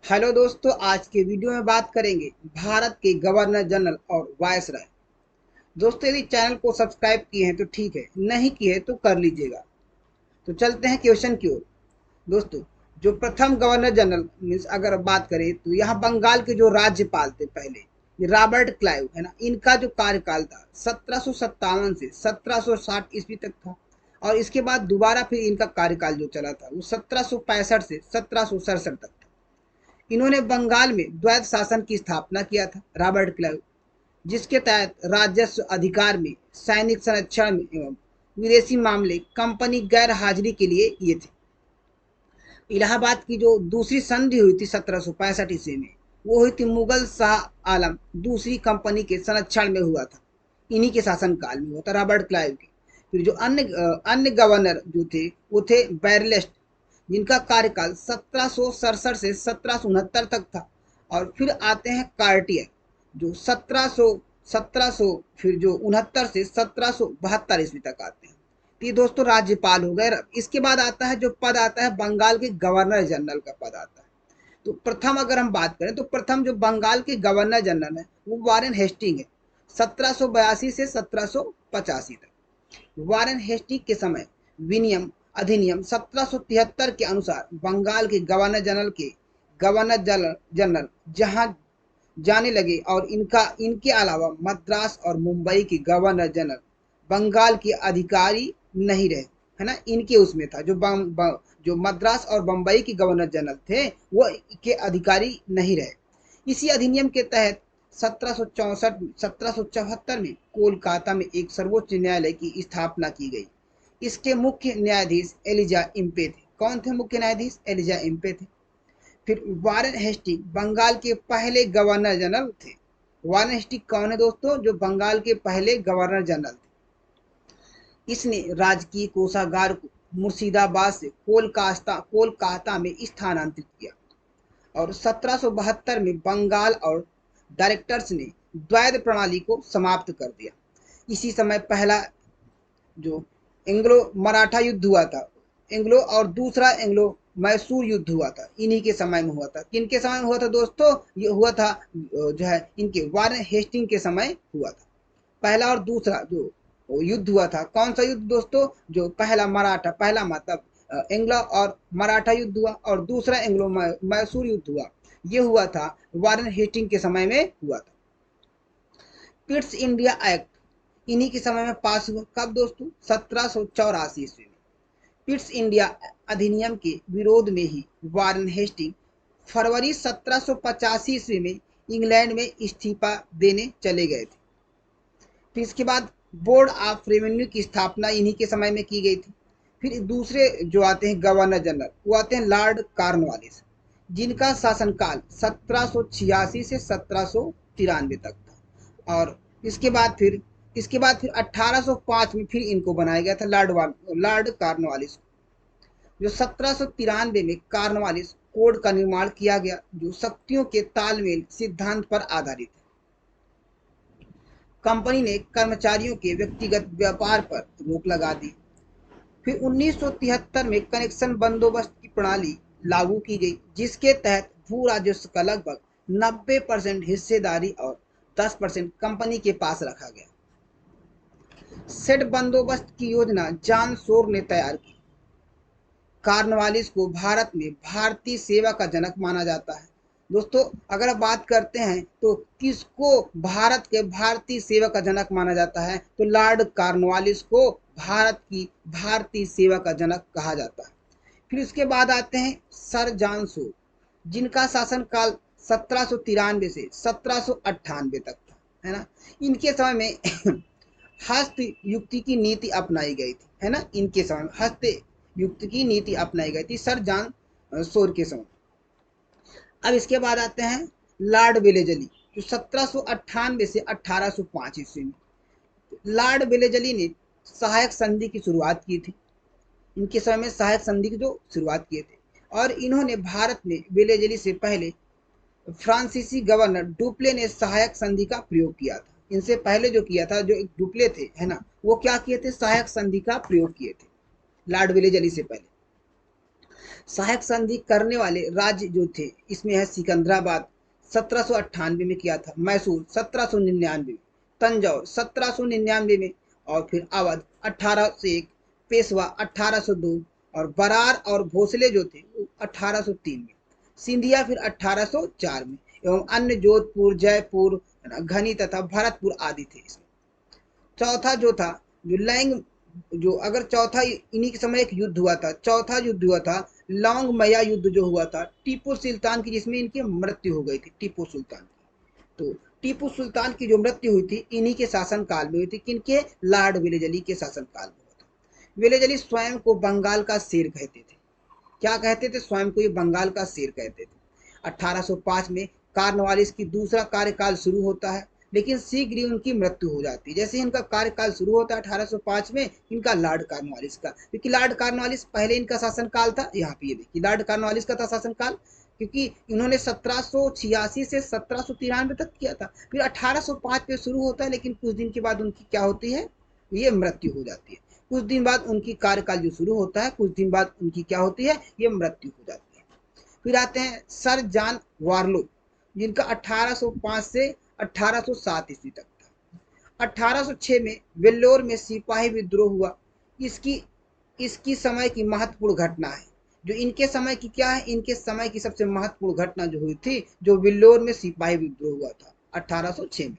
Hello दोस्तों, आज के वीडियो में बात करेंगे भारत के गवर्नर जनरल और वायसराय। दोस्तों, यदि चैनल को सब्सक्राइब किए हैं तो ठीक है, नहीं किए हैं तो कर लीजिएगा। तो चलते हैं क्वेश्चन की ओर। दोस्तों, जो प्रथम गवर्नर जनरल मीन्स अगर बात करें तो यहाँ बंगाल के जो राज्यपाल थे पहले, ये रॉबर्ट क्लाइव है ना, इनका जो कार्यकाल था 1757 से 1760 ईस्वी तक था। और इसके बाद दोबारा फिर इनका कार्यकाल जो चला था वो 1765 से 1767 तक था। इन्होंने बंगाल में द्वैत शासन की स्थापना किया था रॉबर्ट क्लाइव, जिसके तहत राजस्व अधिकार में, सैनिक संरक्षण में एवं विदेशी मामले कंपनी गैर हाजिरी के लिए ये थे। इलाहाबाद की जो दूसरी संधि हुई थी 1765 ईस्वी में, वो हुई थी मुगल शाह आलम दूसरी कंपनी के संरक्षण में हुआ था। इन्हीं के शासन काल में हुआ था रॉबर्ट क्लाइव के। फिर जो अन्य गवर्नर जो थे वो थे बैरलेस्ट, जिनका कार्यकाल 1767 से 1769 तक था। और फिर आते हैं कार्टियर, जो 1700 फिर जो 69 से 1772 ईस्वी तक आते हैं। तो ये दोस्तों राज्यपाल हो गए। इसके बाद आता है जो पद आता है बंगाल के गवर्नर जनरल का पद आता है। तो प्रथम अगर हम बात करें तो प्रथम जो बंगाल के गवर्नर जनरल है वो वारेन हेस्टिंग है, 1782 से 1785 तक। वारेन हेस्टिंग के समय विनियम अधिनियम 1773 के अनुसार बंगाल के गवर्नर जनरल जहां जाने लगे, और इनके अलावा मद्रास और मुंबई के गवर्नर जनरल बंगाल के अधिकारी नहीं रहे, है ना। इनके उसमें था जो मद्रास और बंबई के गवर्नर जनरल थे वो के अधिकारी नहीं रहे। इसी अधिनियम के तहत 1774 में कोलकाता में एक सर्वोच्च न्यायालय की स्थापना की गई। इसके मुख्य न्यायाधीश एलिजा इम्पे थे। कौन थे मुख्य न्यायाधीश? एलिजा इम्पे थे। फिर वारेन हेस्टिंग बंगाल के पहले गवर्नर जनरल थे। वारेन हेस्टिंग कौन है दोस्तों? जो बंगाल के पहले गवर्नर जनरल थे। इसने राजकीय कोषागार को मुर्शिदाबाद से कोलकाता में स्थानांतरित किया। और 1772 में बंगाल और डायरेक्टर्स ने द्वैध प्रणाली को समाप्त कर दिया। इसी समय पहला जो एंग्लो मराठा युद्ध हुआ था, एंग्लो और दूसरा एंग्लो मैसूर युद्ध हुआ था, इन्हीं के समय में हुआ था। किनके समय में हुआ था दोस्तों? ये हुआ था जो है इनके वारेन हेस्टिंग के समय हुआ था। पहला और दूसरा जो युद्ध हुआ था, कौन सा युद्ध दोस्तों? जो पहला मतलब एंग्लो और मराठा युद्ध हुआ, और दूसरा एंग्लो मैसूर युद्ध हुआ, ये हुआ था वारेन हेस्टिंग के समय में हुआ था। पिट्स इंडिया एक्ट इन्हीं के समय में पास हुआ। कब दोस्तों? 1784 ईस्वी में। पिट्स इंडिया अधिनियम के विरोध में ही वारेन हेस्टिंग फरवरी 1785 ईस्वी में इंग्लैंड में इस्तीफा देने चले गए थे। फिर इसके बाद बोर्ड ऑफ रेवेन्यू की स्थापना इन्हीं के समय में की गई थी। फिर दूसरे जो आते हैं गवर्नर जनरल, वो आते हैं लॉर्ड कॉर्नवालिस, जिनका शासनकाल 1786 से 1793 तक था। और इसके बाद फिर 1805 में फिर इनको बनाया गया था लॉर्ड कॉर्नवालिस को। जो 1793 में कॉर्नवालिस कोड का निर्माण किया गया, जो शक्तियों के तालमेल सिद्धांत पर आधारित है। कंपनी ने कर्मचारियों के व्यक्तिगत व्यापार पर रोक लगा दी। फिर 1973 में कनेक्शन बंदोबस्त की प्रणाली लागू की गई, जिसके तहत भू राजस्व का लगभग 90% हिस्सेदारी और 10% कंपनी के पास रखा गया। सेट बंदोबस्त की योजना जॉन शोर ने तैयार की। कॉर्नवालिस को भारत में भारतीय सेवा का जनक माना जाता है। दोस्तों, अगर आप बात करते हैं तो किसको भारत के भारतीय सेवा का जनक माना जाता है? तो लॉर्ड कॉर्नवालिस को भारत की भारतीय सेवा का जनक कहा जाता है। फिर उसके बाद आते हैं सर जॉन शोर, जिनका शासनकाल 1793 से 1798 तक था, है ना। इनके समय में हस्त युक्ति की नीति अपनाई गई थी, है ना। इनके समय हस्त युक्त की नीति अपनाई गई थी सर जॉन शोर के समय। अब इसके बाद आते हैं लॉर्ड वेलेजली, जो 1798 से 1805 ईस्वी में। लॉर्ड वेलेजली ने सहायक संधि की शुरुआत की थी। इनके समय में सहायक संधि की जो शुरुआत किए थे, और इन्होंने भारत में वेलेजली से पहले फ्रांसीसी गवर्नर डुप्ले ने सहायक संधि का प्रयोग किया था। इनसे पहले जो किया था, जो एक डुप्ले थे, है ना, वो क्या किए थे? सहायक संधि का प्रयोग किए थे लॉर्ड वेलेजली से पहले। सहायक संधि करने वाले राज्य जो थे इसमें है सिकंदराबाद 1798 में किया था, मैसूर 1799 में, तंजौर 1799 में, और फिर अवध 1801, पेशवा 1802, और बरार और भोसले जो थे वो 1803 में, सिंधिया फिर 1804 में, एवं अन्य जोधपुर, जयपुर, घनी तथा भरतपुर आदि थे इसमें। चौथा जो था जो लैंग जो अगर चौथा इन्हीं के समय एक युद्ध हुआ था, चौथा युद्ध हुआ था लौंग मया युद्ध जो हुआ था टीपू सुल्तान की, जिसमें इनकी मृत्यु हो गई थी टीपू सुल्तान की। तो टीपू सुल्तान की जो मृत्यु हुई थी इन्हीं के शासन काल में हुई थी, किनके? लॉर्ड विलेज अली के शासन काल में हुआ था। विलेज अली स्वयं को बंगाल का शेर कहते थे। क्या कहते थे? स्वयं को ये बंगाल का शेर कहते थे। 1805 में कार्नवालिस की दूसरा कार्यकाल शुरू होता है, लेकिन शीघ्र ही उनकी मृत्यु हो जाती है। जैसे इनका कार्यकाल शुरू होता है 1805 में इनका लॉर्ड कार्नवालिस का, क्योंकि लॉर्ड कार्नवालिस पहले इनका शासनकाल था। यहाँ पे ये देखिए लॉर्ड कार्नवालिस का था शासनकाल, क्योंकि इन्होंने 1786 से 1793 तक किया था। फिर 1805 पे शुरू होता है, लेकिन कुछ दिन के बाद उनकी क्या होती है? ये मृत्यु हो जाती है। कुछ दिन बाद उनकी कार्यकाल जो शुरू होता है, कुछ दिन बाद उनकी क्या होती है? ये मृत्यु हो जाती है। फिर आते हैं सर जॉन वार्लो, जिनका 1805 से 1807 ईस्वी तक था। 1806 में वेल्लोर में सिपाही विद्रोह हुआ। इसकी इसकी समय की महत्वपूर्ण घटना है। जो इनके समय की क्या है? इनके समय की सबसे महत्वपूर्ण घटना जो हुई थी, जो वेल्लोर में सिपाही विद्रोह हुआ था 1806 में।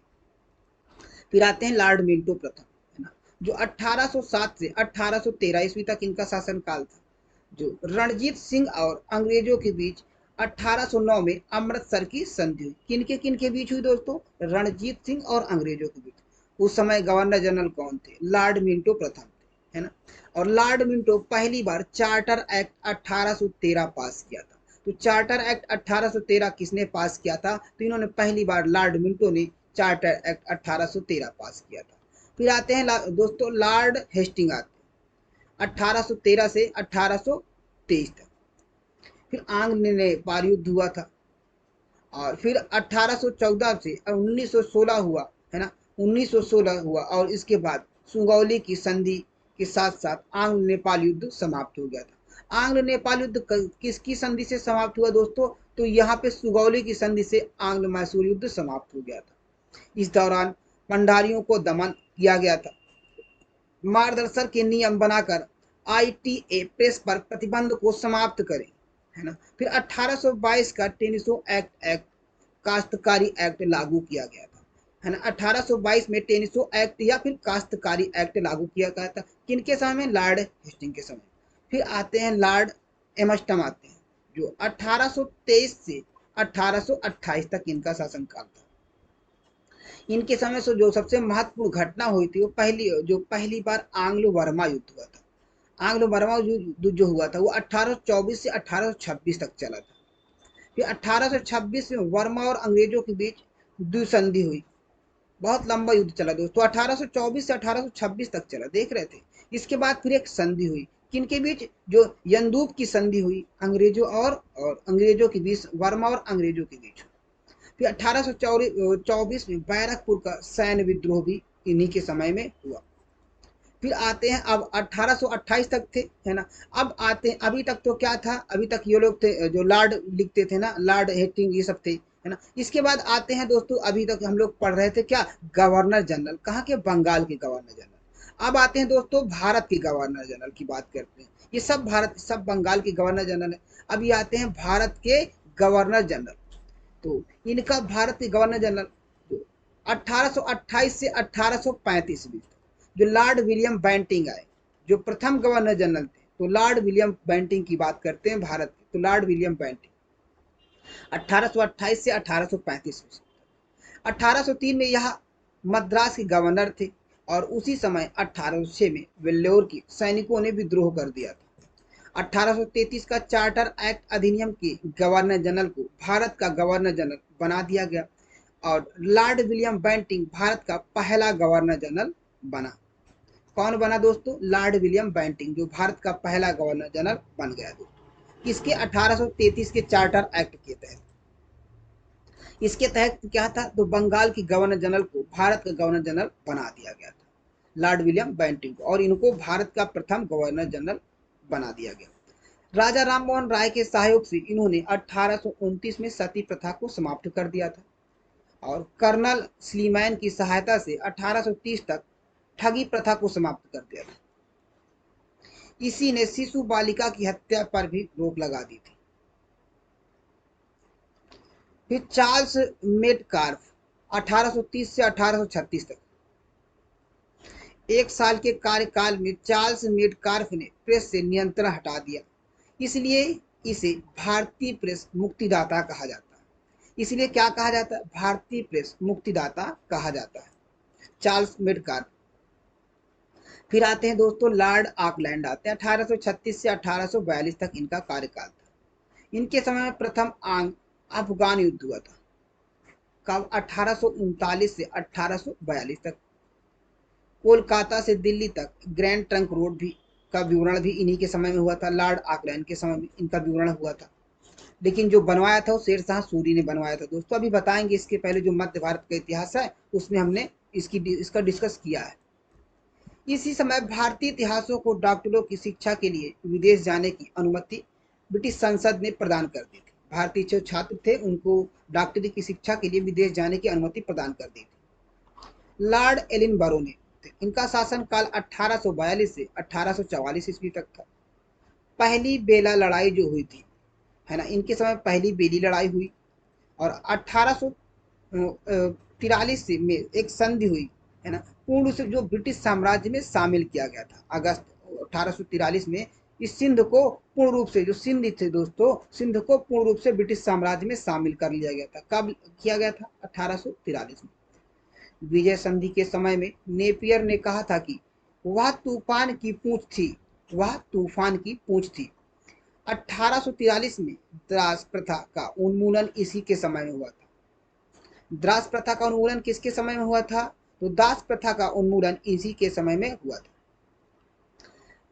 फिर आते हैं लॉर्ड मिंटो प्रथम, है ना, जो 1807 से 1813 ईस्वी तक इनका शासनकाल था। जो रणजीत सिंह और अंग्रेजों के बीच 1809 में अमृतसर की संधि हुई। किनके बीच हुई दोस्तों? रणजीत सिंह और अंग्रेजों के बीच। उस समय गवर्नर जनरल कौन थे? लॉर्ड मिंटो प्रथम थे, है ना। और लॉर्ड मिंटो पहली बार चार्टर एक्ट 1813 पास किया था। तो चार्टर एक्ट 1813 किसने पास किया था? तो इन्होंने पहली बार लॉर्ड मिंटो ने चार्टर एक्ट 1813 पास किया था। फिर आते हैं दोस्तों लॉर्ड हेस्टिंग आते हैं 1813 से 1823 तक। फिर आंग्ल नेपाल युद्ध हुआ था, और फिर 1814 से 1916 हुआ, है ना, 1916 हुआ, और इसके बाद सुगौली की संधि के साथ साथ आंग्ल नेपाल युद्ध समाप्त हो गया था। आंग्ल नेपाल युद्ध किसकी संधि से समाप्त हुआ दोस्तों? तो यहाँ पे सुगौली की संधि से आंग्ल मैसूर युद्ध समाप्त हो गया था। इस दौरान पंडारियों को दमन किया गया था। मार्गदर्शक के नियम बनाकर आईटीए प्रेस पर प्रतिबंध को समाप्त करें, है ना। फिर 1822 का टेनिसो एक्ट काश्तकारी एक्ट लागू किया गया था, है ना। 1822 में टेनिसो एक्ट या फिर काश्तकारी एक्ट लागू किया गया था। किनके समय में? लॉर्ड हेस्टिंग के समय। फिर आते हैं लॉर्ड एमस्टम आते हैं, जो 1823 से 1828 तक इनका शासनकाल था। इनके समय से जो सबसे महत्वपूर्ण घटना हुई थी वो पहली बार आंग्लो बर्मा युद्ध हुआ था। आंग्लो बर्मा युद्ध जो हुआ था वो 1824 से 1826 तक चला था। फिर 1826 में वर्मा और अंग्रेजों के बीच द्विसंधि हुई। बहुत लंबा युद्ध चला दोस्तों, 1824 से 1826 तक चला, देख रहे थे। इसके बाद फिर एक संधि हुई, किनके बीच? जो यंदूब की संधि हुई अंग्रेजों और अंग्रेजों के बीच, वर्मा और अंग्रेजों के बीच। फिर 1824 में बैरकपुर का सैन्य विद्रोह भी इन्हीं के समय में हुआ। फिर आते हैं अब 1828 तक थे, है ना। अब आते हैं, अभी तक तो क्या था? अभी तक ये लोग थे जो लॉर्ड लिखते थे ना, लॉर्ड हेस्टिंग ये सब थे, है ना। इसके बाद आते हैं दोस्तों, अभी तक हम लोग पढ़ रहे थे क्या? Governor general. कहाँ के? बंगाल के गवर्नर जनरल। अब आते हैं दोस्तों भारत के गवर्नर जनरल की बात करते हैं। ये सब बंगाल के गवर्नर जनरल है। अभी आते हैं भारत के गवर्नर जनरल। तो इनका भारत के गवर्नर जनरल 1828 से 1835 में, जो लॉर्ड विलियम बेंटिंग आए, जो प्रथम गवर्नर जनरल थे। तो लॉर्ड विलियम बेंटिंग की बात करते हैं भारत के, तो लॉर्ड विलियम बेंटिंग 1828 से 1835 में। 1803 में यह मद्रास के गवर्नर थे, और उसी समय 1806 में वेल्लोर की सैनिकों ने विद्रोह कर दिया था। 1833 का चार्टर एक्ट अधिनियम के गवर्नर जनरल को भारत का गवर्नर जनरल बना दिया गया, और लॉर्ड विलियम बेंटिंग भारत का पहला गवर्नर जनरल बना। कौन बना दोस्तों? लॉर्ड विलियम बेंटिंग, जो भारत का पहला गवर्नर जनरल बन गया दोस्तों। किसके? 1833 के चार्टर एक्ट के तहत। इसके तहत क्या था? तो बंगाल की गवर्नर जनरल को भारत का गवर्नर जनरल बना दिया गया था, लॉर्ड विलियम बेंटिंग को, और इनको भारत का प्रथम गवर्नर जनरल बना दिया गया। राजा राममोहन राय के सहयोग से इन्होंने 1829 में सती प्रथा को समाप्त कर दिया था और कर्नल स्लीमैन की सहायता से 1830 तक ठगी प्रथा को समाप्त कर दिया था। इसी ने शिशु बालिका की हत्या पर भी रोक लगा दी थी। फिर चार्ल्स मेटकार्फ 1830 से 1836 तक, एक साल के कार्यकाल में चार्ल्स मेटकार्फ ने प्रेस से नियंत्रण हटा दिया, इसलिए इसे भारतीय प्रेस मुक्तिदाता कहा जाता है। इसलिए क्या कहा जाता है? भारतीय प्रेस मुक्तिदाता कहा जाता है, चार्ल्स मेटकार्फ। फिर आते हैं दोस्तों लॉर्ड ऑकलैंड आते हैं, 1836 से 1842 तक इनका कार्यकाल था। इनके समय में प्रथम अफगान युद्ध हुआ था, कब? 1839 से 1842 तक। कोलकाता से दिल्ली तक ग्रैंड ट्रंक रोड भी का विवरण भी इन्हीं के समय में हुआ था, लॉर्ड ऑकलैंड के समय में इनका विवरण हुआ था। लेकिन जो बनवाया था वो शेरशाह सूरी ने बनवाया था दोस्तों। अभी बताएंगे, इसके पहले जो मध्य भारत का इतिहास है उसमें हमने इसका डिस्कस किया है। इसी समय भारतीय इतिहासों को डॉक्टरों की शिक्षा के लिए विदेश जाने की अनुमति ब्रिटिश संसद ने प्रदान कर दी थी। भारतीय जो छात्र थे उनको डॉक्टरी की शिक्षा के लिए विदेश जाने की अनुमति प्रदान कर दी थी। लॉर्ड एलिनबरो ने, इनका शासनकाल 1842 से 1844 ईस्वी तक था। पहली बेला लड़ाई जो हुई थी, है ना, इनके समय पहली बेली लड़ाई हुई और 1843 से में एक संधि हुई, है ना, पूर्ण रूप से जो ब्रिटिश साम्राज्य में शामिल किया गया था। अगस्त 1843 में इस सिंध को पूर्ण रूप से, जो सिंध थे दोस्तों, सिंध को पूर्ण रूप से ब्रिटिश साम्राज्य में शामिल कर लिया गया था। कब किया गया था? 1843 में। विजय संधि के समय में नेपियर ने कहा था कि वह तूफान की पूंछ थी, वह तूफान की पूंछ थी। 1843 में द्रास प्रथा का उन्मूलन इसी के समय में हुआ था। द्रास प्रथा का उन्मूलन किसके समय में हुआ था? तो दास प्रथा का उन्मूलन इसी के समय में हुआ था।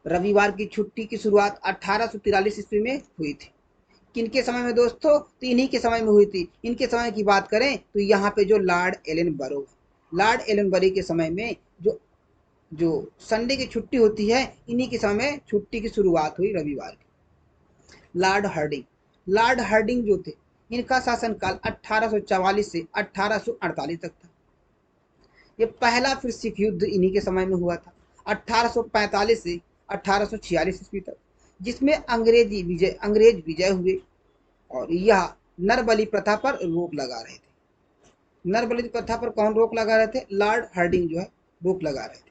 रविवार की छुट्टी की शुरुआत 1843 ईस्वी में हुई थी। किनके समय में दोस्तों? तो इन्हीं के समय में हुई थी। इनके समय की बात करें तो यहाँ पे जो लॉर्ड एलनबरो, लॉर्ड एलनबरी के समय में जो जो संडे की छुट्टी होती है, इन्हीं के समय में छुट्टी की शुरुआत हुई, रविवार की। लॉर्ड हार्डिंग, लॉर्ड हार्डिंग जो थे, इनका शासनकाल 1844 से 1848 तक था। ये पहला फिर सिख युद्ध इन्हीं के समय में हुआ था, 1845 से 1846 ईस्वी तक, जिसमें अंग्रेज विजय हुए और यह नरबली प्रथा पर रोक लगा रहे थे। नरबली प्रथा पर कौन रोक लगा रहे थे? लॉर्ड हार्डिंग जो है रोक लगा रहे थे।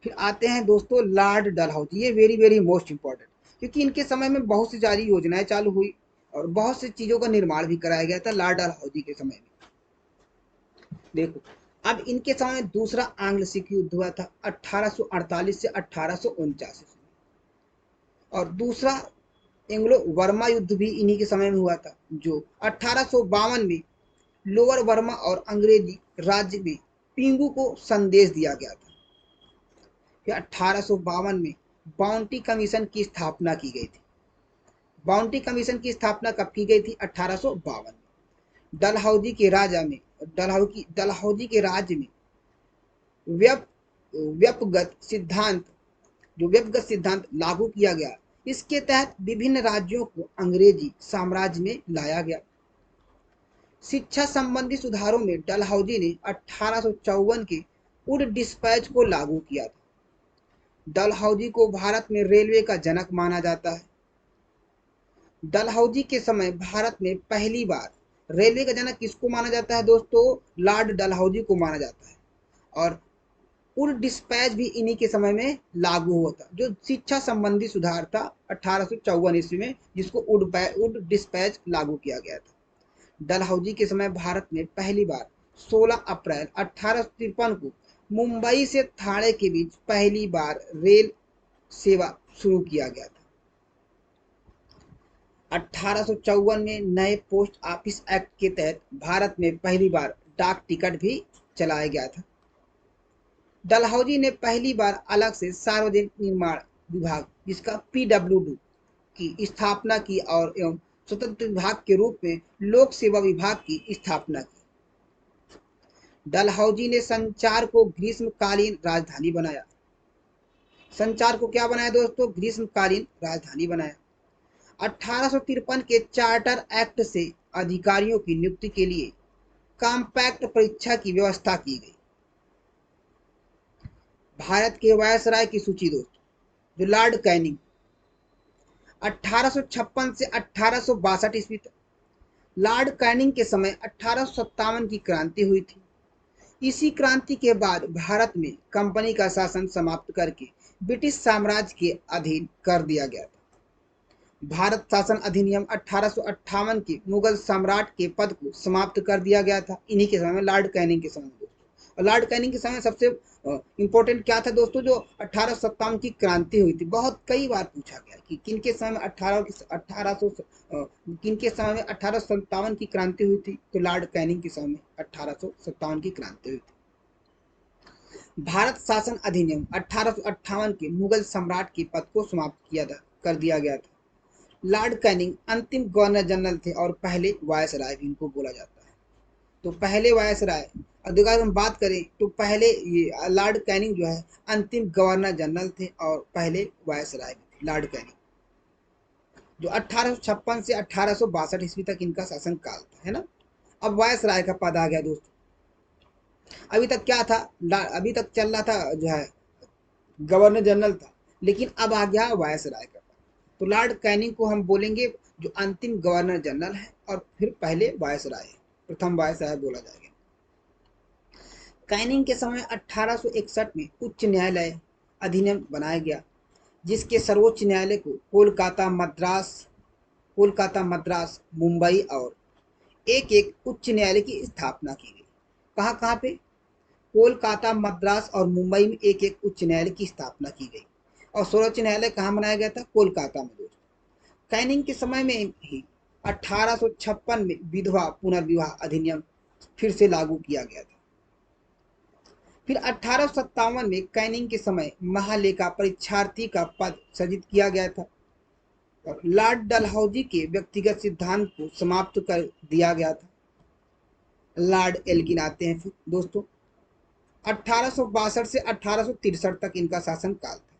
फिर आते हैं दोस्तों लॉर्ड डलहौजी, ये वेरी वेरी मोस्ट इंपॉर्टेंट, क्योंकि इनके समय में बहुत सी सारी योजनाएं चालू हुई और बहुत सी चीजों का निर्माण भी कराया गया था लॉर्ड डलहौजी के समय में। देखो, अब इनके समय में दूसरा आंग्ल सिख युद्ध हुआ था 1848 से 1849 और दूसरा एंग्लो वर्मा युद्ध भी इन्हीं के समय में हुआ था, जो 1852 में लोअर वर्मा और अंग्रेजी राज्य में पिंगू को संदेश दिया गया था। फिर 1852 में बाउंटी कमीशन की स्थापना की गई थी। बाउंटी कमीशन की स्थापना कब की गई थी? 1852 में। डलहौजी के राज्य में व्यपगत सिद्धांत लागू किया गया। इसके तहत विभिन्न राज्यों को अंग्रेजी साम्राज्य में लाया गया। शिक्षा संबंधी सुधारों में डलहौजी ने 1854 के वुड डिस्पैच को लागू किया था। डलहौजी को भारत में रेलवे का जनक माना जाता है। डलहौजी के समय भारत में पहली बार रेलवे का जनक किसको माना जाता है दोस्तों? लॉर्ड डलहौजी को माना जाता है। और वुड डिस्पैच भी इन्हीं के समय में लागू हुआ था, जो शिक्षा संबंधी सुधार था 1854 ईस्वी में, जिसको वुड डिस्पैच लागू किया गया था। डलहौजी के समय भारत में पहली बार 16 अप्रैल 1853 को मुंबई से ठाणे के बीच पहली बार रेल सेवा शुरू किया गया था। 1854 में नए पोस्ट ऑफिस एक्ट के तहत भारत में पहली बार डाक टिकट भी चलाया गया था। डलहौजी ने पहली बार अलग से सार्वजनिक निर्माण विभाग, जिसका PWD की स्थापना की और एवं स्वतंत्र विभाग के रूप में लोक सेवा विभाग की स्थापना की। डलहौजी ने संचार को ग्रीष्मकालीन राजधानी बनाया। संचार को क्या बनाया दोस्तों? ग्रीष्मकालीन राजधानी बनाया। 1853 के चार्टर एक्ट से अधिकारियों की नियुक्ति के लिए कॉम्पैक्ट परीक्षा की व्यवस्था की गई। भारत के वायसराय की सूची दोस्तों, जो लॉर्ड कैनिंग 1856 से 1862 ईस्वी तक। लॉर्ड कैनिंग के समय 1857 की क्रांति हुई थी। इसी क्रांति के बाद भारत में कंपनी का शासन समाप्त करके ब्रिटिश साम्राज्य के अधीन कर दिया गया था। भारत शासन अधिनियम 1858 के मुगल सम्राट के पद को समाप्त कर दिया गया था इन्हीं के समय में, लॉर्ड कैनिंग के समय में दोस्तों। और लॉर्ड कैनिंग के समय सबसे इंपॉर्टेंट क्या था दोस्तों, जो 1857 की क्रांति हुई थी। बहुत कई बार पूछा गया कि किन के समय में 1857 की क्रांति हुई थी, तो लॉर्ड कैनिंग के समय में 1857 की क्रांति हुई थी। भारत शासन अधिनियम 1858 के मुगल सम्राट के पद को समाप्त कर दिया गया था। लॉर्ड कैनिंग अंतिम गवर्नर जनरल थे और पहले वायसराय भी इनको बोला जाता है। तो पहले वायसराय, अगर हम बात करें तो पहले ये लॉर्ड कैनिंग जो है अंतिम गवर्नर जनरल थे और पहले वायसराय भी थे। लॉर्ड कैनिंग जो 1856 से 1862 ईस्वी तक इनका शासन काल था, है ना। अब वायसराय का पद आ गया दोस्तों। अभी तक क्या था, अभी तक चल रहा था जो है गवर्नर जनरल था, लेकिन अब आ गया वायसराय का। तो लॉर्ड कैनिंग को हम बोलेंगे जो अंतिम गवर्नर जनरल है और फिर पहले वायसराय है, प्रथम वायसराय बोला जाएगा। कैनिंग के समय 1861 में उच्च न्यायालय अधिनियम बनाया गया, जिसके सर्वोच्च न्यायालय को कोलकाता, मद्रास, मुंबई और एक उच्च न्यायालय की स्थापना की गई। कहाँ कहाँ पे? कोलकाता, मद्रास और मुंबई में एक उच्च न्यायालय की स्थापना की गई। और सर्वोच्च न्यायालय कहाँ बनाया गया था? कोलकाता में दोस्तों। कैनिंग के समय में ही 1856 में विधवा पुनर्विवाह अधिनियम फिर से लागू किया गया था। फिर 1857 में कैनिंग के समय महालेखा परीक्षार्थी का पद सृजित किया गया था और लॉर्ड डलहौजी के व्यक्तिगत सिद्धांत को समाप्त कर दिया गया था। लॉर्ड एल्गिन आते हैं फिर दोस्तों। 1862 से 1863 तक इनका शासन काल था।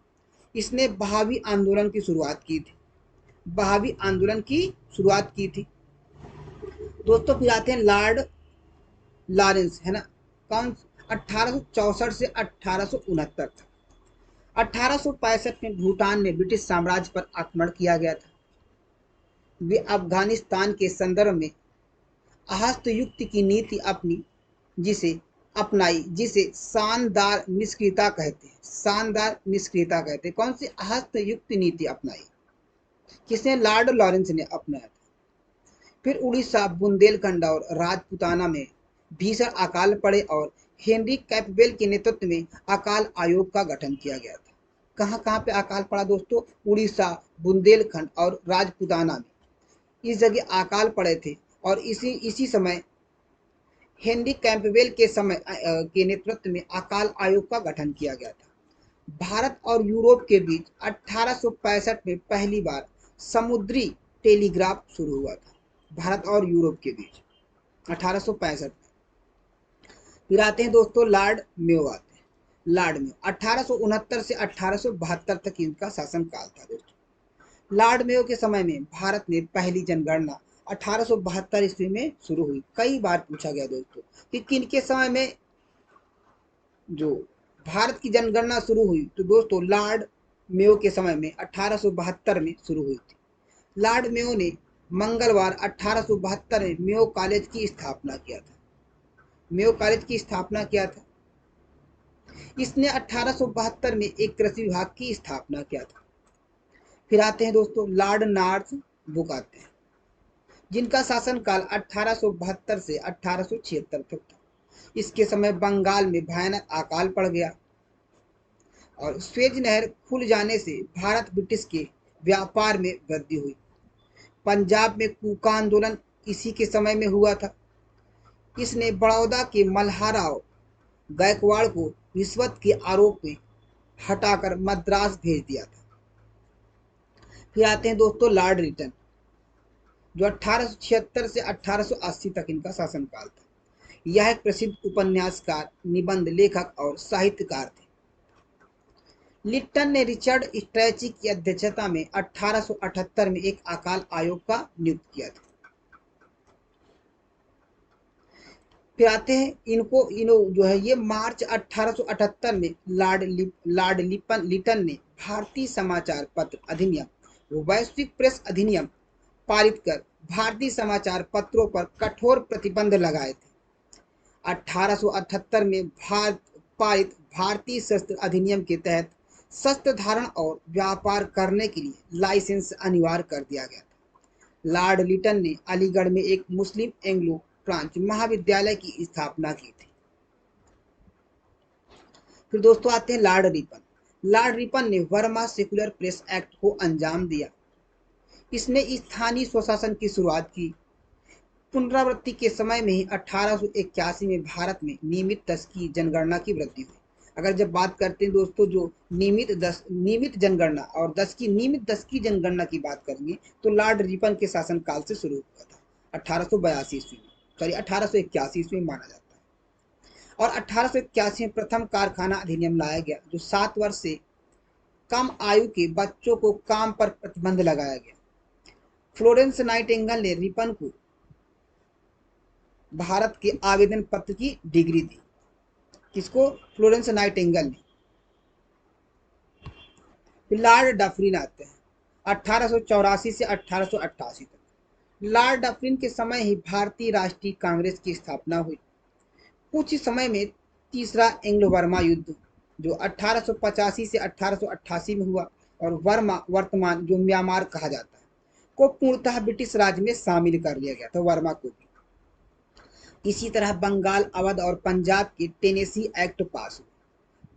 इसने बहावी आंदोलन की शुरुआत की थी। बहावी आंदोलन की शुरुआत की थी दोस्तों। फिर आते हैं लॉर्ड लॉरेंस, है ना। कौन? 1864 से 1869 तक। 1865 में भूटान में ब्रिटिश साम्राज्य पर आक्रमण किया गया था। वे अफगानिस्तान के संदर्भ में हस्तयुक्त की नीति जिसे शानदार निष्क्रियता कहते हैं। शानदार निष्क्रियता कहते हैं। कौन सी? हस्तयुक्त नीति अपनाई। किसने? लॉर्ड लॉरेंस ने अपनाया था। फिर उड़ीसा, बुंदेलखंड और राजपूताना में भीषण अकाल पड़े और हेनरी कैंपबेल के नेतृत्व में अकाल आयोग का गठन किया गया था। कहाँ कहाँ पे अकाल पड़ा दोस्तों? उड़ीसा, बुंदेलखंड और राजपूताना में इस जगह अकाल पड़े थे और इसी समय हेनरी कैंपबेल के नेतृत्व में अकाल आयोग का गठन किया गया था। भारत और यूरोप के बीच 1865 में पहली बार समुद्री टेलीग्राफ शुरू हुआ था। भारत और यूरोप के बीच 1865 में। फिर आते हैं दोस्तों लॉर्ड मेयो आते हैं। लॉर्ड मेयो 1869 से 1872 तक इनका शासन काल था दोस्तों। लॉर्ड मेयो के समय में भारत में पहली जनगणना 1872 ईस्वी में शुरू हुई। कई बार पूछा गया दोस्तों कि किनके समय में जो भारत की जनगणना शुरू हुई, तो दोस्तों लॉर्ड मेयो के समय में 1872 में शुरू हुई थी। लॉर्ड मेयो ने मंगलवार 1872 में मेयो कॉलेज की स्थापना किया था। मेयो कॉलेज की स्थापना किया था। इसने 1872 में एक कृषि विभाग की स्थापना किया था। फिर आते हैं दोस्तों लॉर्ड नॉर्थ बुक आते हैं, जिनका शासनकाल 1872 से 1876 तक था। इसके समय बंगाल में भयानक अकाल पड़ गया और स्वेज नहर खुल जाने से भारत ब्रिटिश के व्यापार में वृद्धि हुई। पंजाब में कूका आंदोलन इसी के समय में हुआ था। इसने बड़ौदा के मल्हाराव गायकवाड़ को रिश्वत के आरोप में हटाकर मद्रास भेज दिया था। फिर आते हैं दोस्तों लॉर्ड रिटन, जो 1876 से 1880 तक इनका शासनकाल था। यह एक प्रसिद्ध उपन्यासकार, निबंध लेखक और साहित्यकार थे। लिट्टन ने रिचर्ड स्ट्रैची की अध्यक्षता में 1878 में एक अकाल आयोग का नियुक्त किया था। फिर आते हैं इनो जो है ये मार्च 1878 में लॉर्ड लिटन ने भारतीय समाचार पत्र अधिनियम वैश्विक प्रेस अधिनियम पारित कर भारतीय समाचार पत्रों पर कठोर प्रतिबंध लगाए थे। 1878 में पारित भारतीय शस्त्र अधिनियम के तहत शस्त्र धारण और व्यापार करने के लिए लाइसेंस अनिवार्य कर दिया गया था। लॉर्ड लिटन ने अलीगढ़ में एक मुस्लिम एंग्लो फ्रांच महाविद्यालय की स्थापना की थी। फिर दोस्तों आते हैं लॉर्ड रिपन। लॉर्ड रिपन ने वर्मा सेकुलर प्रेस एक्ट को अंजाम दिया। इसने स्थानीय स्वशासन की शुरुआत की। पुनरावृत्ति के समय में ही 1881 में भारत में नियमित 10 की जनगणना की वृद्धि हुई। अगर जब बात करते हैं दोस्तों जो नियमित जनगणना और 10 की जनगणना की बात करेंगे तो लॉर्ड रिपन के शासनकाल से शुरू हुआ था 1882 ईस्वी में, सॉरी 1881 ईस्वी में माना जाता है। और 1881 में प्रथम कारखाना अधिनियम लाया गया जो 7 वर्ष से कम आयु के बच्चों को काम पर प्रतिबंध लगाया गया। फ्लोरेंस नाइटिंगेल ने रिपन को भारत के आवेदन पत्र की डिग्री दी। किसको? फ्लोरेंस नाइटिंगेल ने। लॉर्ड डफरिन आते हैं 1884 से 1888 तक। लॉर्ड डफरिन के समय ही भारतीय राष्ट्रीय कांग्रेस की स्थापना हुई। कुछ ही समय में तीसरा एंग्लो वर्मा युद्ध जो 1885 से 1888 में हुआ और वर्मा वर्तमान जो म्यांमार कहा जाता है को पूर्णतः ब्रिटिश राज में शामिल कर लिया गया था, वर्मा को भी। इसी तरह बंगाल, अवध और पंजाब के टेनेसी एक्ट पास हुआ।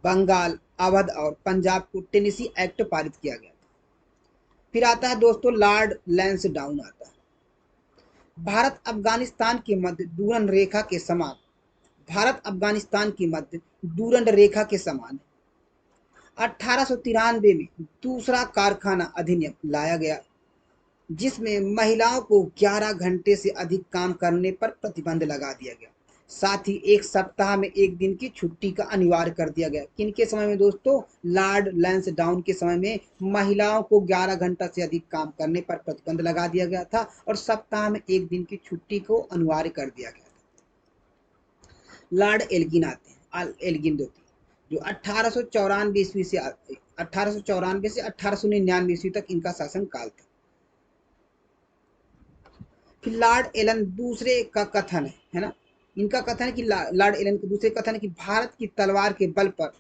बंगाल, अवध और पंजाब को टेनेसी एक्ट पारित किया गया था। फिर आता है दोस्तों लॉर्ड लैंसडाउन आता है। भारत अफगानिस्तान के मध्य डूरंड रेखा के समान है। 1893 में दूसरा कारखाना अधिनियम लाया गया जिसमें महिलाओं को 11 घंटे से अधिक काम करने पर प्रतिबंध लगा दिया गया। साथ ही एक सप्ताह में एक दिन की छुट्टी का अनिवार्य कर दिया गया। किनके समय में दोस्तों? लॉर्ड लैंसडाउन के समय में महिलाओं को 11 घंटा से अधिक काम करने पर प्रतिबंध लगा दिया गया था और सप्ताह में एक दिन की छुट्टी को अनिवार्य कर दिया गया था। लॉर्ड एल्गिन आते हैं, एल्गिन जो 1894 ईस्वी से 1899 ईस्वी तक इनका शासन काल था। फिर लॉर्ड एलन दूसरे का कथन है ना, इनका कथन है कि लॉर्ड एलन के दूसरे कथन है कि भारत की तलवार के बल पर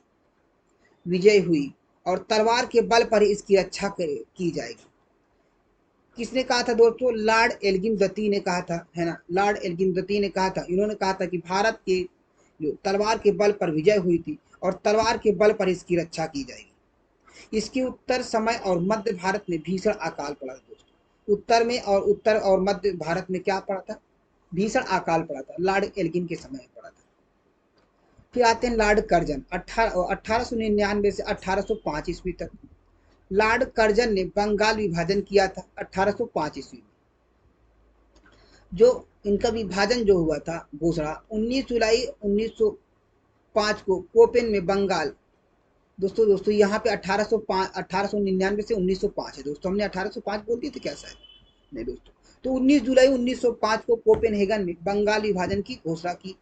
विजय हुई और तलवार के बल पर इसकी रक्षा की जाएगी। किसने कहा था दोस्तों? लॉर्ड एल्गिन द्वितीय ने कहा था, है ना। लॉर्ड एल्गिन द्वितीय ने कहा था, इन्होंने कहा था कि भारत के जो तलवार के बल पर विजय हुई थी और तलवार के बल पर इसकी रक्षा की जाएगी। इसके उत्तर समय और मध्य भारत में भीषण अकाल पड़ा दोस्तों। उत्तर और मध्य भारत में क्या पड़ा था? भीषण अकाल पड़ा था, लॉर्ड एल्गिन के समय में पड़ा था। फिर आते हैं लॉर्ड कर्जन 1899 से 1805 ईस्वी तक। लॉर्ड कर्जन ने बंगाल विभाजन किया था 1805 ईस्वी में। जो इनका विभाजन जो हुआ था घोषणा 19 जुलाई 1905 को कोपेन में बंगाल। दोस्तों यहाँ पे 1899 से 1905 है दोस्तों। हमने 1805 बोल दिए थे क्या शायद? नहीं दोस्तों। तो 19 जुलाई 1905 को कोपेनहेगन में बंगाल विभाजन की घोषणा की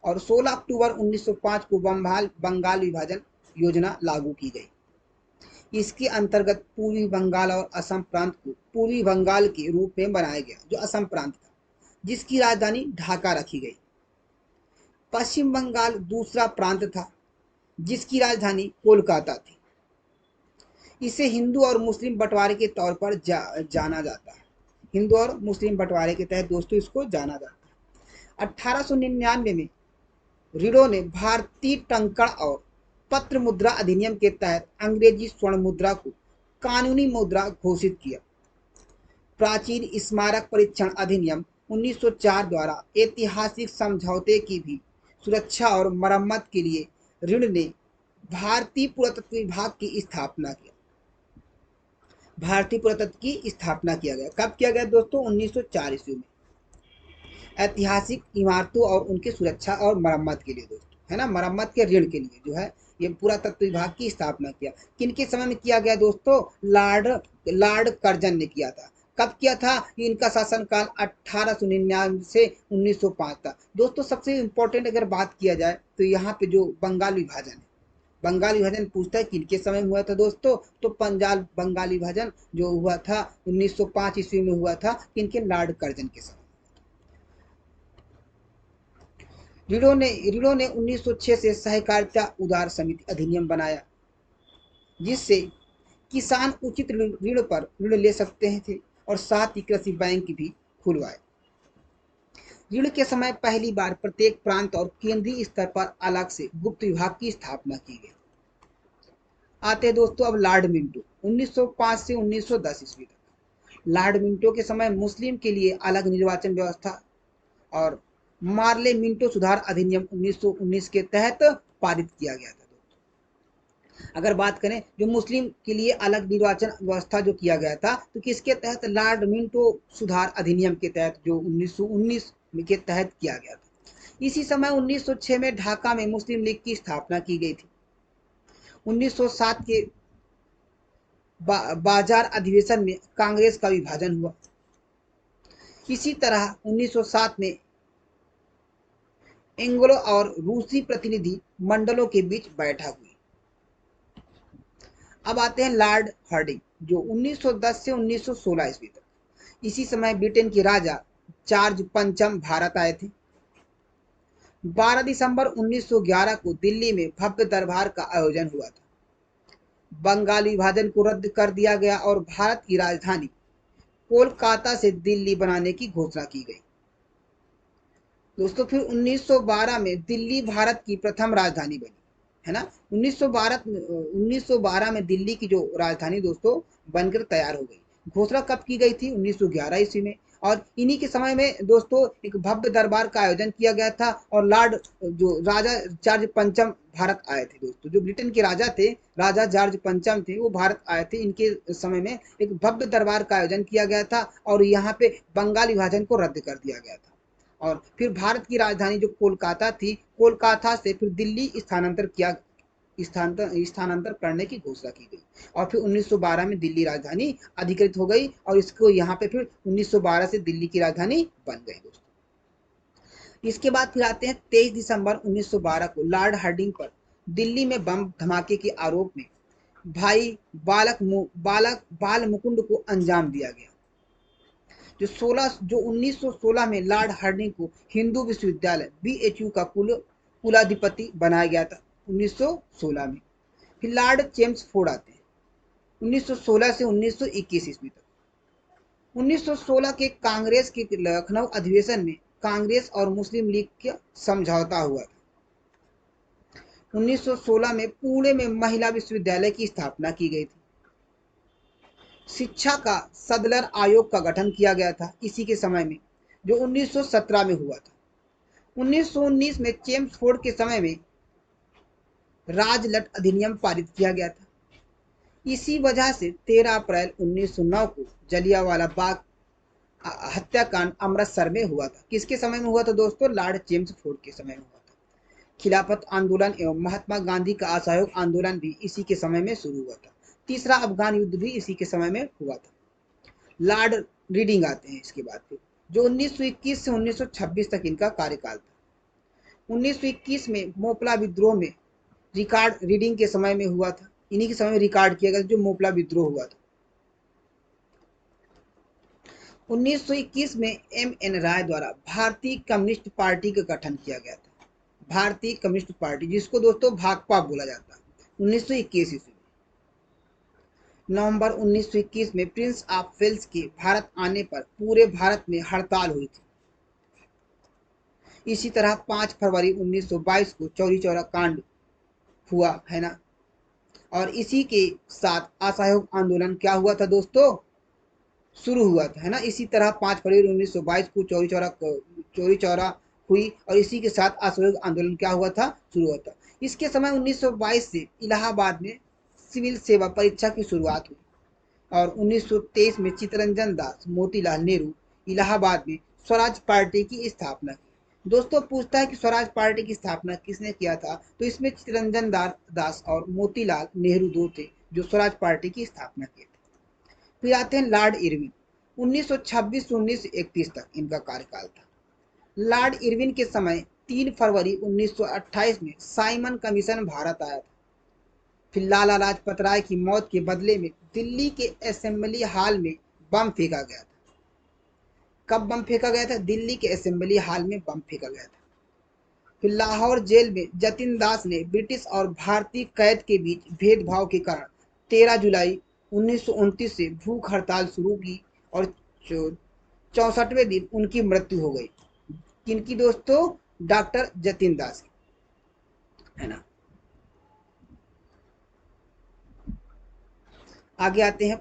और 16 अक्टूबर 1905 को बंगाल विभाजन योजना लागू की गई। इसके अंतर्गत पूर्वी बंगाल और असम प्रांत को पूर्वी बंगाल के रूप में बनाया गया जो असम प्रांत था, जिसकी राजधानी ढाका रखी गई। पश्चिम बंगाल दूसरा प्रांत था जिसकी राजधानी कोलकाता थी। इसे हिंदू और मुस्लिम बंटवारे के तौर पर जाना जाता है। हिंदू और मुस्लिम बंटवारे के तहत दोस्तों इसको जाना जाता है। 1899 में रीडो ने भारतीय टंकण और पत्र मुद्रा अधिनियम के तहत अंग्रेजी स्वर्ण मुद्रा को कानूनी मुद्रा घोषित किया। प्राचीन स्मारक परीक्षण अधिनियम 1904 द्वारा ऐतिहासिक समझौते की भी सुरक्षा और मरम्मत के लिए ऋण ने भारतीय पुरातत्व विभाग की स्थापना किया। भारतीय पुरातत्व की स्थापना किया गया। कब किया गया दोस्तों? 1904 ईस्वी में। ऐतिहासिक इमारतों और उनकी सुरक्षा और मरम्मत के लिए दोस्तों, है ना, मरम्मत के ऋण के लिए जो है ये पुरातत्व विभाग की स्थापना किया। किनके समय में किया गया दोस्तों? लॉर्ड कर्जन ने किया था। कब किया था? इनका शासनकाल 1899 से 1905 था। दोस्तों सबसे इंपॉर्टेंट अगर बात किया जाए तो यहाँ पे जो बंगाल विभाजन है, बंगाल विभाजन पूछता है किनके समय में हुआ था दोस्तों? तो पंजाब बंगाल विभाजन जो हुआ था 1905 ईस्वी में हुआ था, किनके? लॉर्ड कर्जन के समय। रीढ़ों ने 1906 से सहकारिता उधार समिति अधिनियम बनाया, जिससे किसान उचित ऋण पर ऋण ले सकते थे और साथ ही कृषि बैंक भी खुलवाए। ऋण के समय पहली बार प्रत्येक प्रांत और केंद्रीय स्तर पर अलग से गुप्त विभाग की स्थापना की गई। आते हैं दोस्तों अब लॉर्ड मिंटो, 1905 से 1910 ईस्वी तक। लॉर्ड मिंटो के समय मुस्लिम के लिए अलग निर्वाचन व्यवस्था और मार्ले मिंटो सुधार अधिनियम 1919 के तहत पारित किया गया था। अगर बात करें जो मुस्लिम के लिए अलग निर्वाचन व्यवस्था जो किया गया था, तो किसके तहत? लॉर्ड मिंटो सुधार अधिनियम के तहत, जो 1919 के तहत किया गया था। इसी समय 1906 में ढाका में मुस्लिम लीग की स्थापना की गई थी। 1907 के बाजार अधिवेशन में कांग्रेस का विभाजन हुआ। इसी तरह 1907 में एंग्लो और रूसी प्रतिनिधि मंडलों के बीच बैठक हुई। अब आते हैं लॉर्ड हार्डिंग, जो 1910 से 1916 ईस्वी तक। इसी समय ब्रिटेन के राजा जॉर्ज पंचम भारत आए थे। 12 दिसंबर 1911 को दिल्ली में भव्य दरबार का आयोजन हुआ था। बंगाल विभाजन को रद्द कर दिया गया और भारत की राजधानी कोलकाता से दिल्ली बनाने की घोषणा की गई। दोस्तों फिर 1912 में दिल्ली भारत की प्रथम राजधानी बनी, है ना। 1912 में दिल्ली की जो राजधानी दोस्तों बनकर तैयार हो गई। घोषणा कब की गई थी? 1911 ईस्वी में। और इन्हीं के समय में दोस्तों एक भव्य दरबार का आयोजन किया गया था और लॉर्ड जो राजा जॉर्ज पंचम भारत आए थे दोस्तों। जो ब्रिटेन के राजा थे, राजा जॉर्ज पंचम थे, वो भारत आए थे। इनके समय में एक भव्य दरबार का आयोजन किया गया था और यहाँ पे बंगाल विभाजन को रद्द कर दिया गया था। और फिर भारत की राजधानी जो कोलकाता थी, कोलकाता से फिर दिल्ली स्थानांतर करने की घोषणा की गई। और फिर 1912 में दिल्ली राजधानी अधिकृत हो गई और इसको यहाँ पे फिर 1912 से दिल्ली की राजधानी बन गई दोस्तों। इसके बाद फिर आते हैं 23 दिसंबर 1912 को लॉर्ड हार्डिंग पर दिल्ली में बम धमाके के आरोप में भाई बाल मुकुंद को अंजाम दिया गया। जो 1916 में लॉर्ड हार्डिंग को हिंदू विश्वविद्यालय BHU का कुलाधिपति बनाया गया था 1916 में। फिर लॉर्ड चेम्सफोर्ड आते हैं 1916 से 1921 ईस्वी तक। 1916 के कांग्रेस के लखनऊ अधिवेशन में कांग्रेस और मुस्लिम लीग का समझौता हुआ था। 1916 में पुणे में महिला विश्वविद्यालय की स्थापना की गई थी। शिक्षा का सदलर आयोग का गठन किया गया था इसी के समय में, जो 1917 में हुआ था। 1919 में चेम्सफोर्ड के समय में राजलट अधिनियम पारित किया गया था। इसी वजह से 13 अप्रैल 1909 को जलियांवाला बाग हत्याकांड अमृतसर में हुआ था। किसके समय में हुआ था दोस्तों? लॉर्ड चेम्सफोर्ड के समय में हुआ था। खिलाफत आंदोलन एवं महात्मा गांधी का असहयोग आंदोलन भी इसी के समय में शुरू हुआ था। तीसरा अफगान युद्ध भी इसी के समय में हुआ था। लॉर्ड रीडिंग आते हैं इसके बाद फिर, जो 1921 से 1926 तक इनका कार्यकाल था। 1921 में मोपला विद्रोह में रिकॉर्ड रीडिंग के समय में हुआ था। इन्हीं के समय में रिकॉर्ड किया गया जो मोपला विद्रोह हुआ था। 1921 में MN राय द्वारा भारतीय कम्युनिस्ट पार्टी का गठन किया गया था। भारतीय कम्युनिस्ट पार्टी, जिसको दोस्तों भाकपा बोला जाता है, 1921 ईस्वी में। नवंबर 1921 में प्रिंस ऑफ वेल्स के भारत आने पर पूरे भारत में हड़ताल हुई थी। इसी तरह 5 फरवरी 1922 को चौरी चौरा कांड हुआ, है ना। और इसी के साथ असहयोग आंदोलन क्या हुआ था दोस्तों? शुरू हुआ था, है ना। इसी तरह 5 फरवरी 1922 को चौरी चौरा हुई और इसी के साथ असहयोग आंदोलन क्या हुआ था? शुरू हुआ था। इसके समय 1922 से इलाहाबाद में सिविल सेवा परीक्षा की शुरुआत हुई और 1923 में चित्तरंजन दास मोतीलाल नेहरू इलाहाबाद में स्वराज पार्टी की स्थापना की, दोस्तों पूछता है कि स्वराज पार्टी की स्थापना किसने किया था, तो इसमें चितरंजन दास और मोतीलाल नेहरू दो थे जो स्वराज पार्टी की स्थापना किए थे। फिर आते हैं लॉर्ड इरविन। 1926 से 1931 तक इनका कार्यकाल था। लॉर्ड इरविन के समय 3 फरवरी 1928 में साइमन कमीशन भारत आया था। फिर लाला लाजपत राय की मौत के बदले में दिल्ली के असेंबली हॉल में बम फेंका गया था। कब बम फेंका गया था? दिल्ली के असेंबली हॉल में बम फेंका गया था। फिर लाहौर जेल में जतिन दास ने ब्रिटिश और भारतीय कैद के बीच भेदभाव के कारण 13 जुलाई 1929 से भूख हड़ताल शुरू की और 64वें दिन उनकी मृत्यु हो गई। किनकी दोस्तों? डॉक्टर जतिन दास की, है ना। आगे आते हैं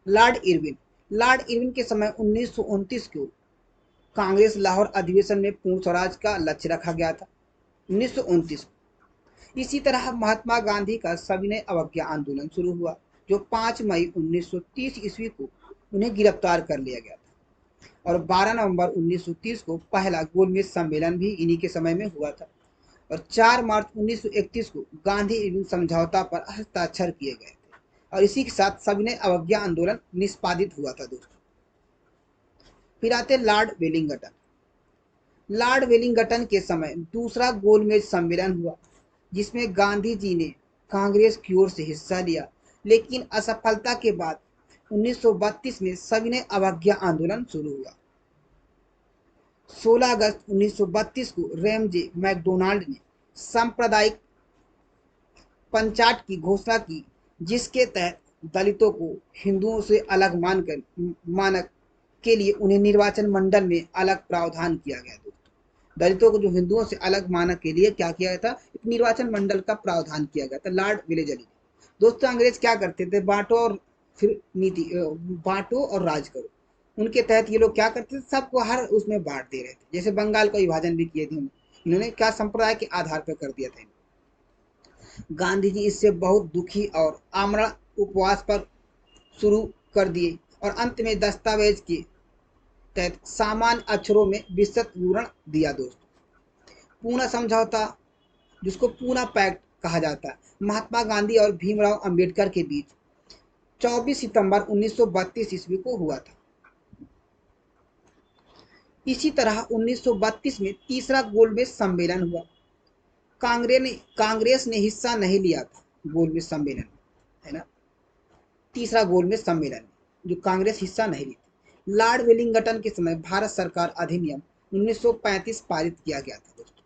लॉर्ड इरविन। लॉर्ड इरविन के समय 1929 को कांग्रेस लाहौर अधिवेशन में पूर्ण स्वराज का लक्ष्य रखा गया था। 1929 इसी तरह महात्मा गांधी का सविनय अवज्ञा आंदोलन शुरू हुआ जो 5 मई 1930 ईस्वी को उन्हें गिरफ्तार कर लिया गया था और 12 नवंबर 1930 को पहला गोलमेज सम्मेलन भी इन्हीं के समय में हुआ था और 4 मार्च 1931 को गांधी इरविन समझौता पर हस्ताक्षर किए गए थे और इसी के साथ सविनय अवज्ञा आंदोलन निष्पादित हुआ था दोस्तों। फिर आते लॉर्ड वेलिंगटन। लॉर्ड वेलिंगटन के समय दूसरा गोलमेज सम्मेलन हुआ जिसमें गांधी जी ने कांग्रेस की ओर से हिस्सा लिया, लेकिन असफलता के बाद 1932 में सविनय अवज्ञा आंदोलन शुरू हुआ। 16 अगस्त 1932 को रैमजे मैकडोनाल्ड ने सांप्रदायिक पंचायत की घोषणा की जिसके तहत दलितों को हिंदुओं से अलग मानक के लिए उन्हें निर्वाचन मंडल में अलग प्रावधान किया गया। दोस्तों दलितों को जो हिंदुओं से अलग मानक के लिए क्या किया गया था? एक निर्वाचन मंडल का प्रावधान किया गया था लॉर्ड वेलेजली। दोस्तों अंग्रेज क्या करते थे? बांटो और फिर नीति बांटो और राज करो। उनके तहत ये लोग क्या करते थे? सबको हर उसमें बांट दे रहे थे। जैसे बंगाल का विभाजन भी किए थे इन्होंने क्या संप्रदाय के आधार पर कर दिया था। गांधी जी इससे बहुत दुखी और आमरण उपवास पर शुरू कर दिए और अंत में दस्तावेज के तहत सामान्य अक्षरों में विस्तृत विवरण दिया। दोस्तों पूना समझौता जिसको पूना पैक्ट कहा जाता है महात्मा गांधी और भीमराव अंबेडकर के बीच 24 सितंबर 1932 ईस्वी को हुआ था। इसी तरह 1932 में तीसरा गोलमेज सम्मेलन हुआ। कांग्रेस ने हिस्सा नहीं लिया था गोलमेज सम्मेलन में, है ना। तीसरा गोलमेज सम्मेलन जो कांग्रेस हिस्सा नहीं ली थी। लॉर्ड वेलिंगटन के समय भारत सरकार अधिनियम 1935 पारित किया गया था। दोस्तों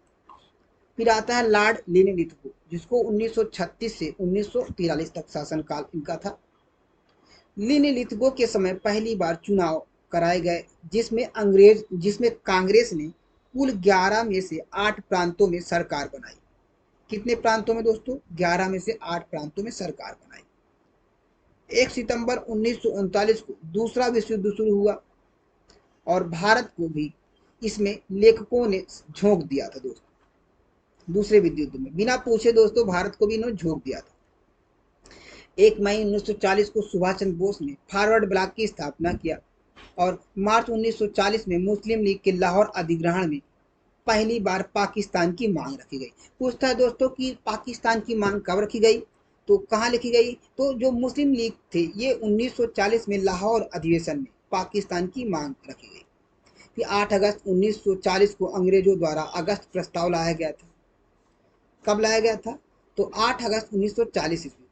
फिर आता है लॉर्ड लिनलिथगो जिसको 1936 से 1943 तक शासनकाल इनका था। लिनलिथगो के समय पहली बार चुनाव कराए गए जिसमें कांग्रेस ने कुल 11 में से 8 प्रांतों में सरकार बनाई। कितने प्रांतों में दोस्तों? 11 में से 8 प्रांतों में सरकार बनाई। 1 सितंबर 1939 को दूसरा विश्व युद्ध शुरू हुआ और भारत को भी इसमें लेखकों ने झोंक दिया था। दोस्तों दूसरे विश्व युद्ध में बिना पूछे दोस्तों भारत को भी इन्होंने झोंक दिया था। 1 मई 1940 को सुभाष चंद्र बोस ने फॉरवर्ड ब्लॉक की स्थापना किया और मार्च 1940 में मुस्लिम लीग के लाहौर अधिग्रहण में पहली बार पाकिस्तान की मांग रखी गई। पूछता है दोस्तों कि पाकिस्तान की मांग कब रखी गई? तो कहाँ लिखी गई? तो जो मुस्लिम लीग थे ये 1940 में लाहौर अधिवेशन में पाकिस्तान की मांग रखी गई। फिर 8 अगस्त 1940 को अंग्रेजों द्वारा अगस्त प्रस्ताव लाया गया था। कब लाया गया था? तो 8 अगस्त 1940 ईस्वी।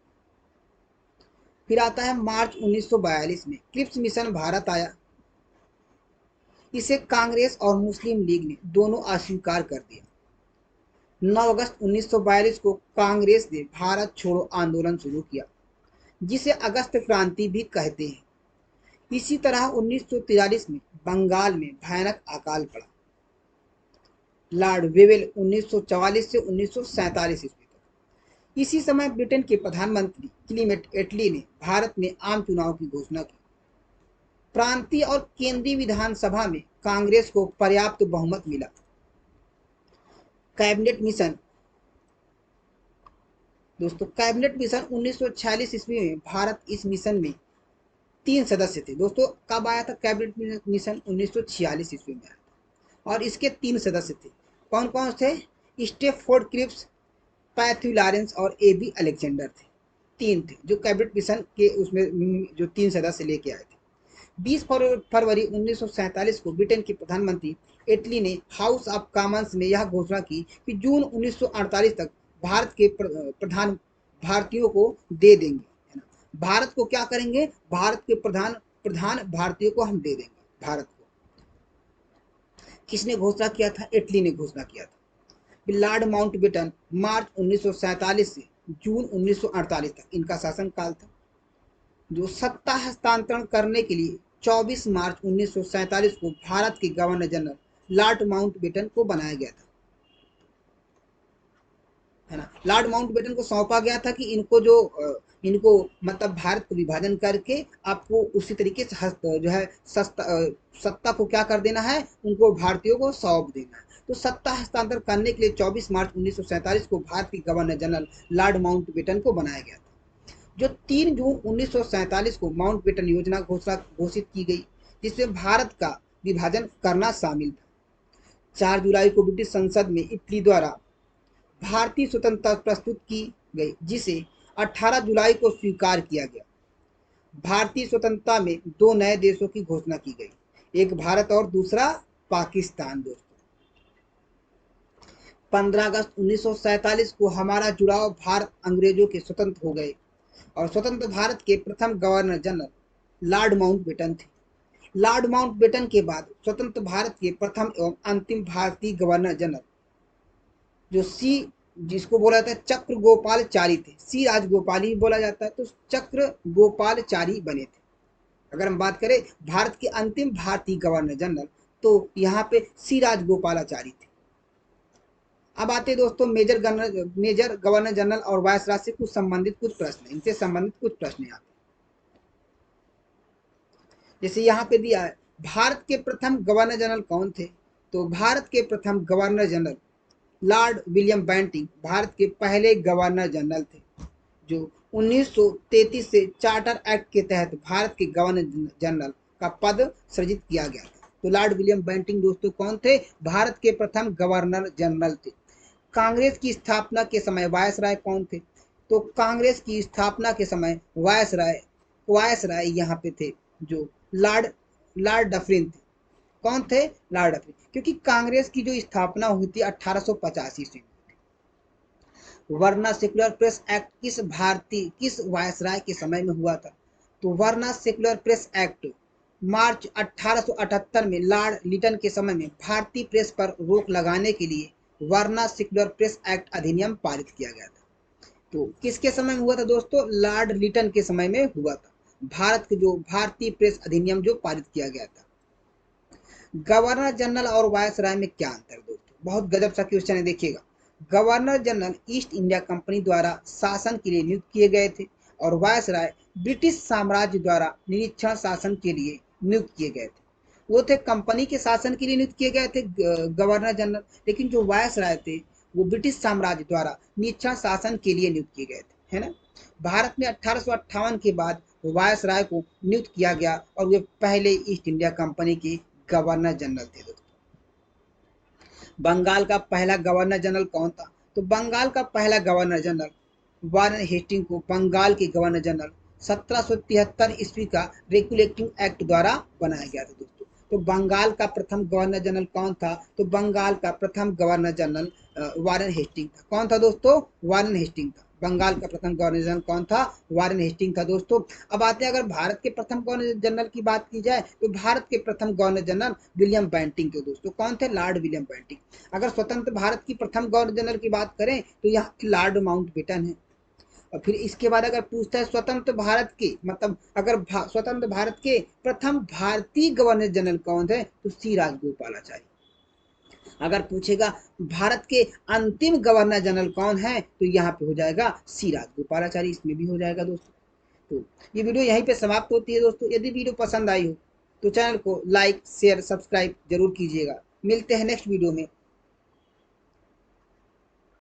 फिर आता है मार्च 1942 में क्रिप्स मिशन भारत आया। इसे कांग्रेस और मुस्लिम लीग ने दोनों अस्वीकार कर दिया। 9 अगस्त 1942 को कांग्रेस ने भारत छोड़ो आंदोलन शुरू किया जिसे अगस्त क्रांति भी कहते हैं। इसी तरह 1943 में बंगाल में भयानक अकाल पड़ा। लॉर्ड वेवेल 1944 से 1947 ईस्वी तक। इसी समय ब्रिटेन के प्रधानमंत्री क्लीमेंट एटली ने भारत में आम चुनाव की घोषणा की। प्रांतीय और केंद्रीय विधानसभा में कांग्रेस को पर्याप्त बहुमत मिला। कैबिनेट मिशन दोस्तों कैबिनेट मिशन 1946 ईस्वी में भारत इस मिशन में 3 सदस्य थे। दोस्तों कब आया था कैबिनेट मिशन? 1946 ईस्वी में आया था। और इसके 3 सदस्य थे। कौन कौन थे? स्टेफोर्ड क्रिप्स, पैथ्यू लॉरेंस और एबी अलेक्जेंडर थे। 3 थे जो कैबिनेट मिशन के उसमें जो 3 सदस्य लेके आए थे। 20 फरवरी 1947 को ब्रिटेन के प्रधानमंत्री एटली ने हाउस ऑफ कॉमन्स में यह घोषणा की कि जून 1948 तक भारत के प्रधान भारतीयों को दे देंगे, है ना। भारत को क्या करेंगे? भारत के प्रधान प्रधान भारतीयों को हम दे देंगे भारत को। किसने घोषणा किया था? एटली ने घोषणा किया था। लॉर्ड माउंटबेटन मार्च 1947 से जून 1948 तक इनका शासनकाल था। जो सत्ता हस्तांतरण करने के लिए 24 मार्च 1947 को भारत के गवर्नर जनरल लॉर्ड माउंटबेटन को बनाया गया था, है ना। लॉर्ड माउंटबेटन को सौंपा गया था कि इनको मतलब भारत को विभाजन करके आपको उसी तरीके से जो है सत्ता को क्या कर देना है, उनको भारतीयों को सौंप देना है। तो सत्ता हस्तांतरण करने के लिए 24 मार्च 1947 को भारत के गवर्नर जनरल लॉर्ड माउंटबेटन को बनाया गया था। जो 3 जून 1947 को माउंटबेटन योजना घोषित की गई, जिसमें भारत का विभाजन करना शामिल था। 4 जुलाई को ब्रिटिश संसद में इटली द्वारा भारतीय स्वतंत्रता प्रस्तुत की गई, जिसे 18 जुलाई को स्वीकार किया गया। भारतीय स्वतंत्रता में 2 नए देशों की घोषणा की गई, एक भारत और दूसरा पाकिस्तान। दोस्तों 15 अगस्त 1947 को हमारा जुड़ाव भारत अंग्रेजों के स्वतंत्र हो गए और स्वतंत्र भारत के प्रथम गवर्नर जनरल लॉर्ड माउंटबेटन थे। लॉर्ड माउंटबेटन के बाद स्वतंत्र भारत के प्रथम एवं अंतिम भारतीय गवर्नर जनरल जो जिसको बोला जाता है चक्र गोपालचारी थे। सी राजगोपाल ही बोला जाता है, तो चक्र गोपालचारी बने थे। अगर हम बात करें भारत के अंतिम भारतीय गवर्नर जनरल, तो यहाँ पे सी राजगोपालाचारी थे। अब आते हैं दोस्तों मेजर गवर्नर जनरल और वायसराय से कुछ संबंधित कुछ प्रश्न, इनसे संबंधित कुछ प्रश्न यहाँ पे। जैसे यहाँ पे दिया है भारत के प्रथम गवर्नर जनरल कौन थे? तो भारत के प्रथम governor general lord William Bentinck भारत के पहले गवर्नर जनरल थे, जो 1933 से चार्टर एक्ट के तहत भारत के गवर्नर जनरल का पद सृजित किया गया था। तो लॉर्ड विलियम बेंटिंग दोस्तों कौन थे? भारत के प्रथम गवर्नर जनरल थे। कांग्रेस की स्थापना के समय वायसराय कौन थे? तो कांग्रेस की स्थापना के समय वायसराय यहाँ पे थे जो लॉर्ड डफरिन थे। कौन थे? लॉर्ड डफरिन, क्योंकि कांग्रेस की जो स्थापना हुई थी 1885 ईस्वी में। वर्ना सेक्युलर प्रेस एक्ट किस वायसराय के समय में हुआ था? तो वर्ना सेक्युलर प्रेस एक्ट मार्च 1878 में लॉर्ड लिटन के समय में भारतीय प्रेस पर रोक लगाने के लिए वर्ना सेक्युलर प्रेस एक्ट अधिनियम पारित किया गया था। तो किसके समय में हुआ था दोस्तों? लॉर्ड लिटन के समय में हुआ था। भारत के जो भारतीय प्रेस अधिनियम जो पारित किया गया था। गवर्नर जनरल और वायसराय में क्या अंतर दोस्तों? बहुत गजब सा क्वेश्चन है, देखिएगा। Governor general east India company द्वारा शासन के लिए नियुक्त किए गए थे और वायसराय ब्रिटिश साम्राज्य द्वारा निरीक्षण शासन के लिए नियुक्त किए गए थे। वो थे कंपनी के शासन के लिए नियुक्त किए गए थे गवर्नर जनरल, लेकिन जो वायसराय थे वो ब्रिटिश साम्राज्य द्वारा निरीक्षण शासन के लिए नियुक्त किए गए थे, है ना। भारत में 1858 के बाद वायसराय को नियुक्त किया गया और वे पहले ईस्ट इंडिया कंपनी के गवर्नर जनरल थे दोस्तों। बंगाल का पहला गवर्नर जनरल कौन था? तो बंगाल का पहला गवर्नर जनरल वारेन हेस्टिंग को बंगाल के गवर्नर जनरल 1773 ईस्वी का रेगुलेटिंग एक्ट द्वारा बनाया गया था दोस्तों। तो बंगाल का प्रथम गवर्नर जनरल कौन था? तो बंगाल का प्रथम गवर्नर जनरल वारेन हेस्टिंग था। कौन था दोस्तों? वारेन हेस्टिंग था। बंगाल का प्रथम गवर्नर जनरल कौन था? वारेन हेस्टिंग था दोस्तों। अब आते हैं अगर भारत के प्रथम गवर्नर जनरल की बात की जाए तो भारत के प्रथम गवर्नर जनरल विलियम बेंटिंग थे दोस्तों। कौन थे? Lord William Bentinck. अगर स्वतंत्र भारत की प्रथम गवर्नर जनरल की बात करें तो यहाँ लॉर्ड माउंटबेटन है। और फिर इसके बाद अगर पूछता है स्वतंत्र भारत के मतलब अगर स्वतंत्र भारत के प्रथम भारतीय गवर्नर जनरल कौन थे? तो सी राजगोपालाचारी। अगर पूछेगा भारत के अंतिम गवर्नर जनरल कौन है तो यहाँ पे हो जाएगा सी राजगोपालाचारी, इसमें भी हो जाएगा दोस्तों। तो ये वीडियो यहीं पे समाप्त होती है दोस्तों। यदि वीडियो पसंद आई हो तो चैनल को लाइक शेयर सब्सक्राइब जरूर कीजिएगा। मिलते हैं नेक्स्ट वीडियो में।